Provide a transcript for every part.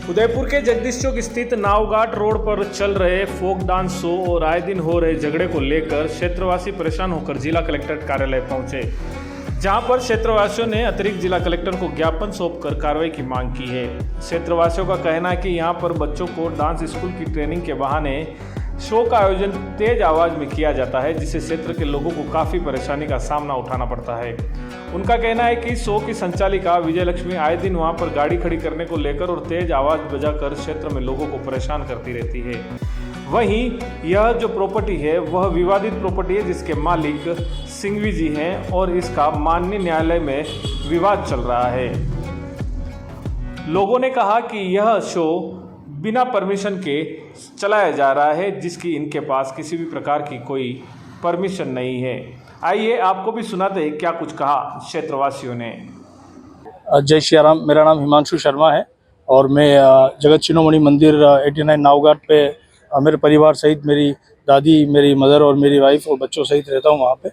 उदयपुर के जगदीश चौक स्थित नावघाट रोड पर चल रहे फोक डांस शो और आए दिन हो रहे झगड़े को लेकर क्षेत्रवासी परेशान होकर जिला कलेक्ट्रेट कार्यालय पहुंचे, जहां पर क्षेत्रवासियों ने अतिरिक्त जिला कलेक्टर को ज्ञापन सौंपकर कार्रवाई की मांग की है। क्षेत्रवासियों का कहना है कि यहां पर बच्चों को डांस स्कूल की ट्रेनिंग के बहाने शो का आयोजन तेज आवाज़ में किया जाता है, जिससे क्षेत्र के लोगों को काफ़ी परेशानी का सामना उठाना पड़ता है। उनका कहना है कि शो की संचालिका विजय लक्ष्मी आए दिन वहां पर गाड़ी खड़ी करने को लेकर और तेज आवाज़ बजाकर क्षेत्र में लोगों को परेशान करती रहती है। वहीं यह जो प्रॉपर्टी है वह विवादित प्रॉपर्टी है, जिसके मालिक सिंघवी जी हैं और इसका माननीय न्यायालय में विवाद चल रहा है। लोगों ने कहा कि यह शो बिना परमिशन के चलाया जा रहा है, जिसकी इनके पास किसी भी प्रकार की कोई परमिशन नहीं है। आइए आपको भी सुनाते हैं क्या कुछ कहा क्षेत्रवासियों ने। जय श्री राम। मेरा नाम हिमांशु शर्मा है और मैं जगत शिरोमणि मंदिर 89 नावघाट पे मेरे परिवार सहित मेरी दादी, मेरी मदर और मेरी वाइफ और बच्चों सहित रहता हूँ। वहाँ पे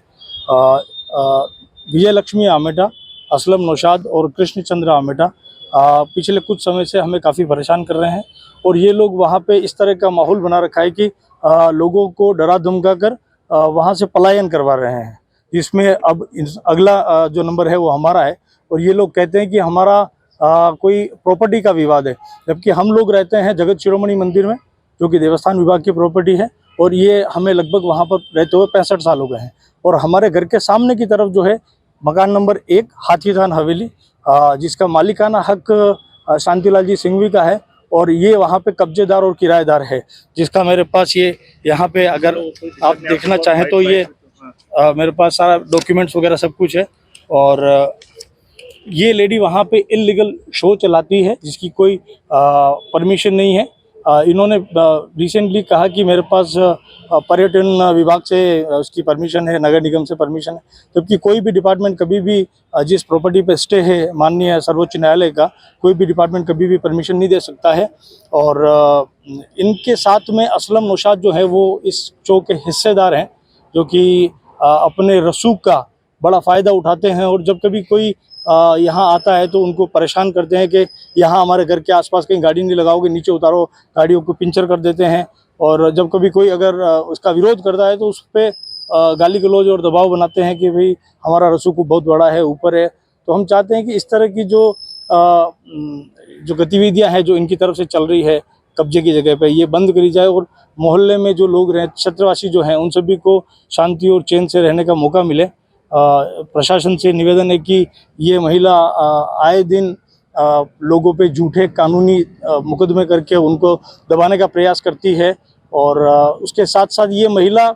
विजय लक्ष्मी आमेटा, असलम नौशाद और कृष्ण चंद्र आमेटा पिछले कुछ समय से हमें काफ़ी परेशान कर रहे हैं और ये लोग वहाँ पे इस तरह का माहौल बना रखा है कि लोगों को डरा धमका कर वहाँ से पलायन करवा रहे हैं, जिसमें अब अगला जो नंबर है वो हमारा है और ये लोग कहते हैं कि हमारा कोई प्रॉपर्टी का विवाद है, जबकि हम लोग रहते हैं जगत शिरोमणि मंदिर में, जो कि देवस्थान विभाग की प्रॉपर्टी है और ये हमें लगभग वहाँ पर रहते हुए 65 साल हो गए हैं। और हमारे घर के सामने की तरफ जो है मकान नंबर 1 हाथीथान हवेली, जिसका मालिकाना हक शांतिलाल जी सिंघवी का है और ये वहाँ पे कब्जेदार और किराएदार है, जिसका मेरे पास ये यहाँ पे अगर आप देखना चाहें तो ये मेरे पास सारा डॉक्यूमेंट्स वगैरह सब कुछ है। और ये लेडी वहाँ पे इल्लीगल शो चलाती है, जिसकी कोई परमिशन नहीं है। इन्होंने रिसेंटली कहा कि मेरे पास पर्यटन विभाग से उसकी परमिशन है, नगर निगम से परमिशन है, जबकि कोई भी डिपार्टमेंट कभी भी जिस प्रॉपर्टी पे स्टे है माननीय सर्वोच्च न्यायालय का, कोई भी डिपार्टमेंट कभी भी परमिशन नहीं दे सकता है। और इनके साथ में असलम नौशाद जो है वो इस शो के हिस्सेदार हैं, जो कि अपने रसूख का बड़ा फ़ायदा उठाते हैं और जब कभी कोई यहाँ आता है तो उनको परेशान करते हैं कि यहाँ हमारे घर के आसपास कहीं गाड़ी नहीं लगाओगे, नीचे उतारो, गाड़ियों को पंचर कर देते हैं। और जब कभी कोई अगर उसका विरोध करता है तो उस पर गाली गलौज और दबाव बनाते हैं कि भाई हमारा रसूख बहुत बड़ा है, ऊपर है। तो हम चाहते हैं कि इस तरह की जो गतिविधियाँ हैं जो इनकी तरफ से चल रही है कब्जे की जगह पे, ये बंद करी जाए और मोहल्ले में जो लोग रहे, क्षेत्रवासी जो हैं, उन सभी को शांति और चैन से रहने का मौका मिले। प्रशासन से निवेदन है कि ये महिला आए दिन लोगों पे झूठे कानूनी मुकदमे करके उनको दबाने का प्रयास करती है और उसके साथ साथ ये महिला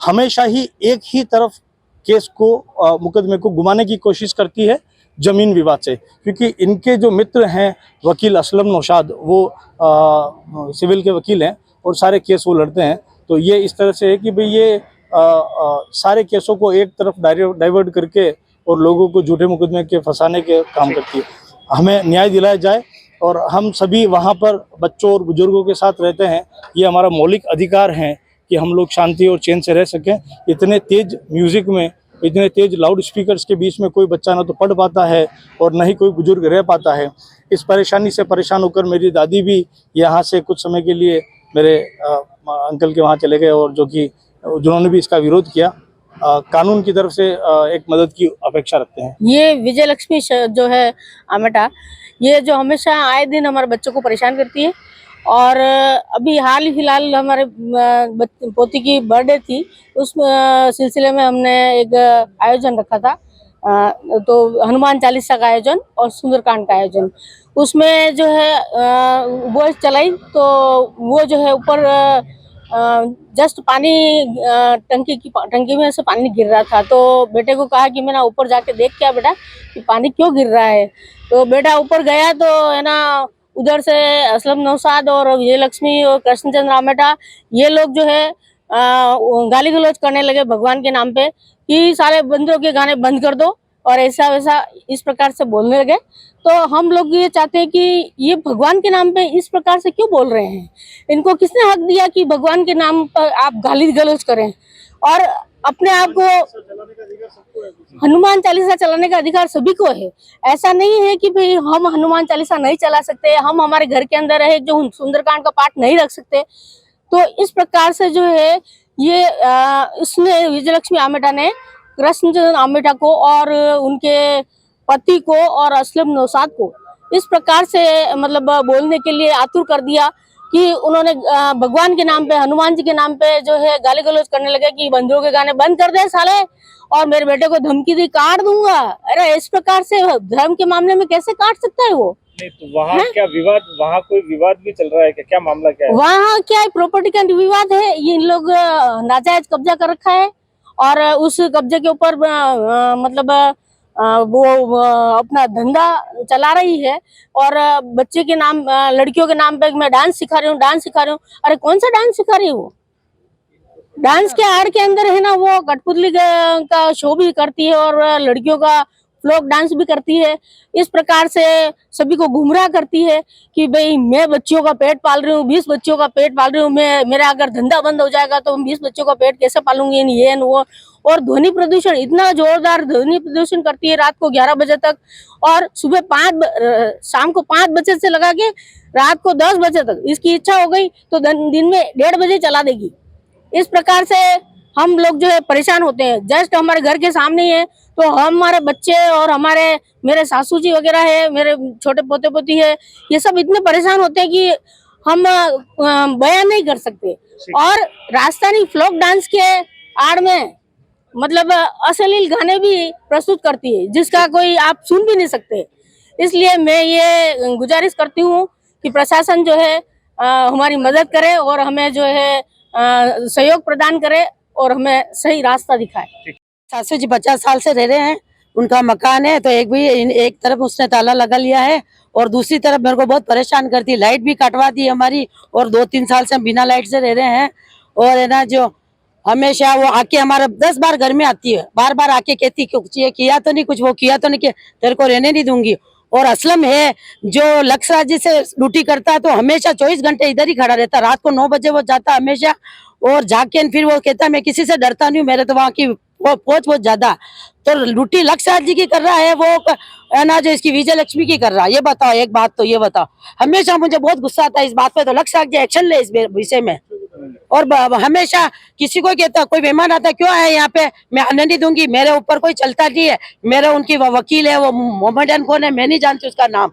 हमेशा ही एक ही तरफ केस को मुकदमे को घुमाने की कोशिश करती है ज़मीन विवाद से, क्योंकि इनके जो मित्र हैं वकील असलम नौशाद, वो सिविल के वकील हैं और सारे केस वो लड़ते हैं। तो ये इस तरह से है कि भाई ये सारे केसों को एक तरफ डाइवर्ट करके और लोगों को झूठे मुकदमे के फंसाने के काम करती है। हमें न्याय दिलाया जाए और हम सभी वहाँ पर बच्चों और बुजुर्गों के साथ रहते हैं, ये हमारा मौलिक अधिकार है कि हम लोग शांति और चैन से रह सकें। इतने तेज म्यूज़िक में, इतने तेज लाउड स्पीकर्स के बीच में कोई बच्चा ना तो पढ़ पाता है और न ही कोई बुजुर्ग रह पाता है। इस परेशानी से परेशान होकर मेरी दादी भी यहाँ से कुछ समय के लिए मेरे अंकल के वहाँ चले गए और जिन्होंने भी इसका विरोध किया। कानून की तरफ से एक मदद की अपेक्षा रखते हैं। ये विजय लक्ष्मी जो है आमेटा, ये जो हमेशा आए दिन हमारे बच्चों को परेशान करती है और अभी हाल ही फिलहाल हमारे पोती की बर्थडे थी, उस सिलसिले में हमने एक आयोजन रखा था, तो हनुमान चालीसा का आयोजन और सुंदरकांड का आयोजन। उसमें जो है वो चलाई तो वो जो है ऊपर जस्ट पानी टंकी में से पानी गिर रहा था, तो बेटे को कहा कि मैं ना ऊपर जाके देख क्या बेटा कि पानी क्यों गिर रहा है। तो बेटा ऊपर गया तो है ना, उधर से असलम नौशाद और विजय लक्ष्मी और कृष्णचंद्र आमेटा ये लोग जो है गाली गलौज करने लगे भगवान के नाम पे कि सारे बंदरों के गाने बंद कर दो और ऐसा वैसा इस प्रकार से बोलने लगे। तो हम लोग ये चाहते हैं कि ये भगवान के नाम पे इस प्रकार से क्यों बोल रहे हैं, इनको किसने हक दिया कि भगवान के नाम पर आप गाली गलौज करें। और अपने आप को हनुमान चालीसा चलाने का अधिकार सभी को है। ऐसा नहीं है कि भाई हम हनुमान चालीसा नहीं चला सकते, हम हमारे घर के अंदर है जो सुंदरकांड का पाठ नहीं रख सकते। तो इस प्रकार से जो है ये इसने विजयलक्ष्मी आमेटा ने कृष्णचंद्र आमेटा को और उनके पति को और असलम नौशाद को इस प्रकार से मतलब बोलने के लिए आतुर कर दिया कि उन्होंने भगवान के नाम पे, हनुमान जी के नाम पे जो है गाली गलौज करने लगे कि बंदरों के गाने बंद कर दे साले, और मेरे बेटे को धमकी दी काट दूंगा। अरे इस प्रकार से धर्म के मामले में कैसे काट सकता है वो? नहीं तो वहाँ क्या विवाद, वहाँ कोई विवाद भी चल रहा है क्या? क्या मामला क्या है? वहाँ क्या है, प्रॉपर्टी का विवाद है। ये इन लोग नाजायज कब्जा कर रखा है और उस कब्जे के ऊपर मतलब वो अपना धंधा चला रही है। और बच्चे के नाम, लड़कियों के नाम पे मैं डांस सिखा रही हूँ, डांस सिखा रही हूँ। अरे कौन सा डांस सिखा रही है वो? डांस के आड़ के अंदर है ना वो कठपुतली का शो भी करती है और लड़कियों का फ्लोक डांस भी करती है। इस प्रकार से सभी को गुमराह करती है कि भाई मैं बच्चियों का पेट पाल रही हूँ, 20 बच्चियों का पेट पाल रही हूँ, मैं मेरा अगर धंधा बंद हो जाएगा तो 20 बच्चों का पेट कैसे पालूंगी, ये वो। और ध्वनि प्रदूषण, इतना जोरदार ध्वनि प्रदूषण करती है रात को 11 बजे तक और शाम को 5 बजे से लगा के रात को 10 बजे तक। इसकी इच्छा हो गई तो दिन में 1:30 बजे चला देगी। इस प्रकार से हम लोग जो है परेशान होते हैं। जस्ट हमारे घर के सामने ही है तो हमारे बच्चे और मेरे सासू जी वगैरह है, मेरे छोटे पोते पोती है, ये सब इतने परेशान होते हैं कि हम बयान नहीं कर सकते। और राजस्थानी फ्लोक डांस के आड़ में मतलब अश्लील गाने भी प्रस्तुत करती है जिसका कोई आप सुन भी नहीं सकते। इसलिए मैं ये गुजारिश करती हूँ कि प्रशासन जो है हमारी मदद करे और हमें जो है सहयोग प्रदान करे और हमें सही रास्ता दिखाए। सासू जी 50 साल से रह रहे हैं, उनका मकान है तो एक तरफ उसने ताला लगा लिया है और दूसरी तरफ मेरे को बहुत परेशान करती है। लाइट भी कटवा दी हमारी और 2-3 साल से हम बिना लाइट से रह रहे हैं। और है ना जो हमेशा वो आके हमारा 10 बार घर में आती है, बार बार आके कहती कुछ ये किया तो नहीं, कुछ वो किया तो नहीं, कि तेरे को रहने नहीं दूंगी। और असलम है जो लक्ष्य जी से ड्यूटी करता है तो हमेशा 24 घंटे इधर ही खड़ा रहता। रात को 9 बजे वो जाता हमेशा और जाके फिर वो कहता मैं किसी से डरता नहीं हूँ, मेरे तो वहाँ की वो पहुंच बहुत ज्यादा। तो ड्यूटी लक्ष्य जी की कर रहा है वो है ना, जो इसकी विजयलक्ष्मी की कर रहा है। ये बताओ एक बात, तो ये बताओ, हमेशा मुझे बहुत गुस्सा आता है इस बात पे। तो लक्ष्य जी एक्शन ले इस विषय में। और हमेशा किसी को कहता, कोई मेहमान आता क्यों आया यहाँ पे, मैं आने नहीं दूंगी, मेरे ऊपर कोई चलता नहीं है। मेरा उनकी वकील है वो मोहम्मदन कौन है मैं नहीं जानती उसका नाम।